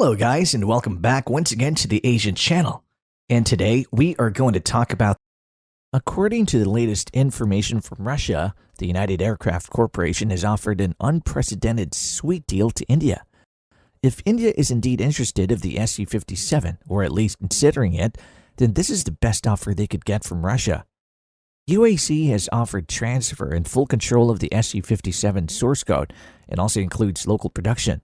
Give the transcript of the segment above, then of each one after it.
Hello guys, and welcome back once again to the Asian channel. And today we are going to talk about, according to the latest information from Russia, the United Aircraft Corporation has offered an unprecedented sweet deal to India. If India is indeed interested of the SU-57, or at least considering it, then this is the best offer they could get from Russia. UAC has offered transfer and full control of the SU-57 source code and also includes local production.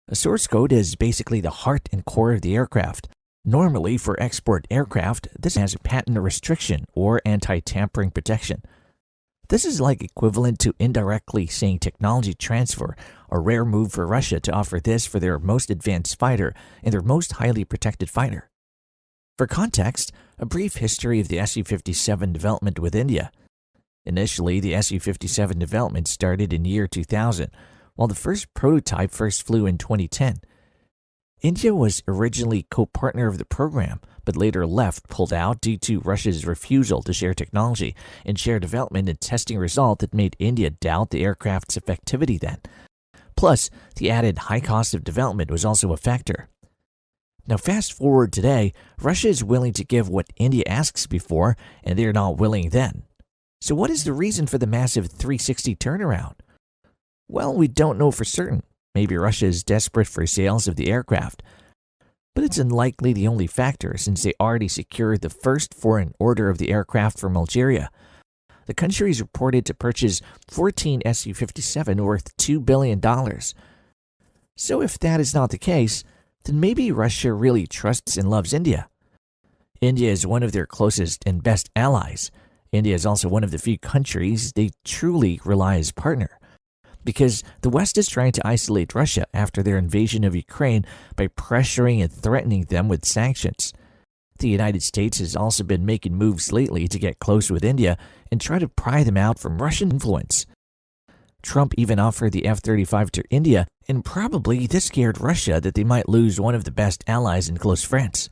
A source code is basically the heart and core of the aircraft. Normally, for export aircraft, this has a patent restriction or anti-tampering protection. This is like equivalent to indirectly saying technology transfer, a rare move for Russia to offer this for their most advanced fighter and their most highly protected fighter. For context, a brief history of the SU-57 development with India. Initially, the SU-57 development started in year 2000, while the first prototype first flew in 2010. India was originally co-partner of the program, but later pulled out due to Russia's refusal to share technology and share development and testing result that made India doubt the aircraft's effectivity then. Plus, the added high cost of development was also a factor. Now fast forward today, Russia is willing to give what India asks before, and they're not willing then. So what is the reason for the massive 360 turnaround? Well, we don't know for certain. Maybe Russia is desperate for sales of the aircraft. But it's unlikely the only factor since they already secured the first foreign order of the aircraft from Algeria. The country is reported to purchase 14 SU-57 worth $2 billion. So if that is not the case, then maybe Russia really trusts and loves India. India is one of their closest and best allies. India is also one of the few countries they truly rely as partner. Because the West is trying to isolate Russia after their invasion of Ukraine by pressuring and threatening them with sanctions. The United States has also been making moves lately to get close with India and try to pry them out from Russian influence. Trump even offered the F-35 to India, and probably this scared Russia that they might lose one of the best allies and close friends.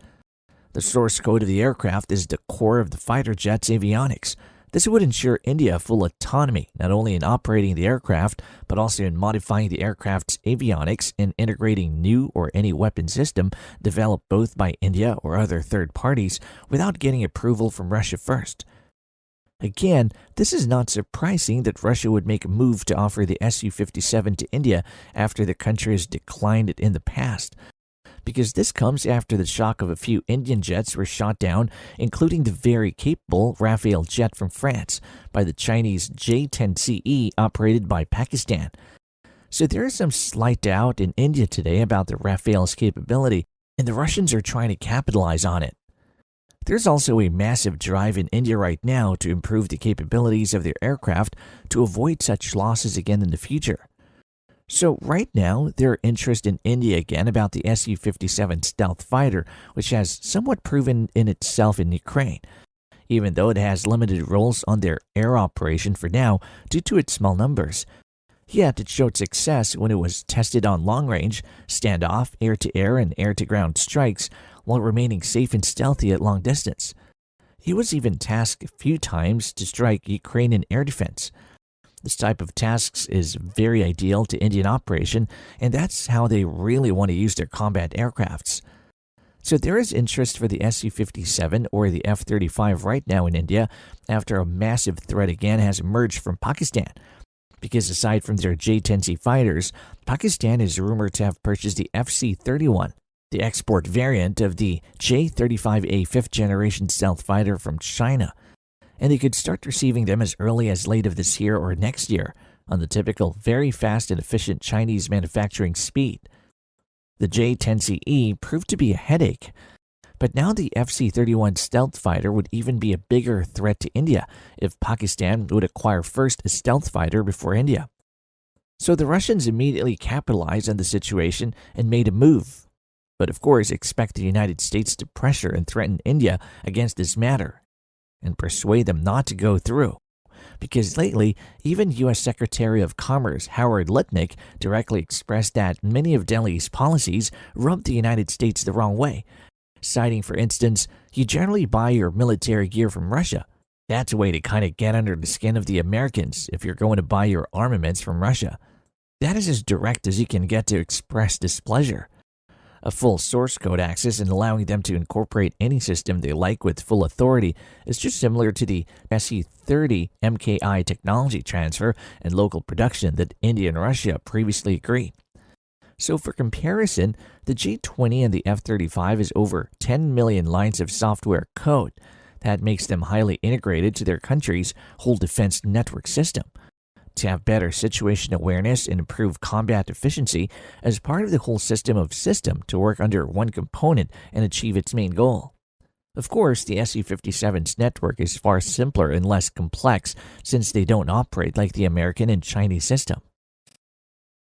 The source code of the aircraft is the core of the fighter jet's avionics. This would ensure India full autonomy, not only in operating the aircraft, but also in modifying the aircraft's avionics and integrating new or any weapon system developed both by India or other third parties without getting approval from Russia first. Again, this is not surprising that Russia would make a move to offer the SU-57 to India after the country has declined it in the past, because this comes after the shock of a few Indian jets were shot down, including the very capable Rafale jet from France by the Chinese J-10CE operated by Pakistan. So there is some slight doubt in India today about the Rafale's capability, and the Russians are trying to capitalize on it. There's also a massive drive in India right now to improve the capabilities of their aircraft to avoid such losses again in the future. So right now, there are interest in India again about the SU-57 stealth fighter, which has somewhat proven in itself in Ukraine, even though it has limited roles on their air operation for now due to its small numbers. Yet it showed success when it was tested on long-range, standoff, air-to-air, and air-to-ground strikes while remaining safe and stealthy at long distance. It was even tasked a few times to strike Ukrainian air defense. This type of tasks is very ideal to Indian operation, and that's how they really want to use their combat aircrafts. So there is interest for the SU-57 or the F-35 right now in India after a massive threat again has emerged from Pakistan. Because aside from their J-10C fighters, Pakistan is rumored to have purchased the FC-31, the export variant of the J-35A 5th generation stealth fighter from China. And they could start receiving them as early as late of this year or next year on the typical very fast and efficient Chinese manufacturing speed. The J-10CE proved to be a headache, but now the FC-31 stealth fighter would even be a bigger threat to India if Pakistan would acquire first a stealth fighter before India. So the Russians immediately capitalized on the situation and made a move. But of course expect the United States to pressure and threaten India against this matter and persuade them not to go through. Because lately, even U.S. Secretary of Commerce Howard Lutnick directly expressed that many of Delhi's policies rubbed the United States the wrong way, citing, for instance, you generally buy your military gear from Russia. That's a way to kind of get under the skin of the Americans if you're going to buy your armaments from Russia. That is as direct as you can get to express displeasure. A full source code access and allowing them to incorporate any system they like with full authority is just similar to the SU-30 MKI technology transfer and local production that India and Russia previously agreed. So for comparison, the J-20 and the F-35 is over 10 million lines of software code. That makes them highly integrated to their country's whole defense network system. To have better situation awareness and improve combat efficiency as part of the whole system to work under one component and achieve its main goal. Of course, the SU-57's network is far simpler and less complex since they don't operate like the American and Chinese system.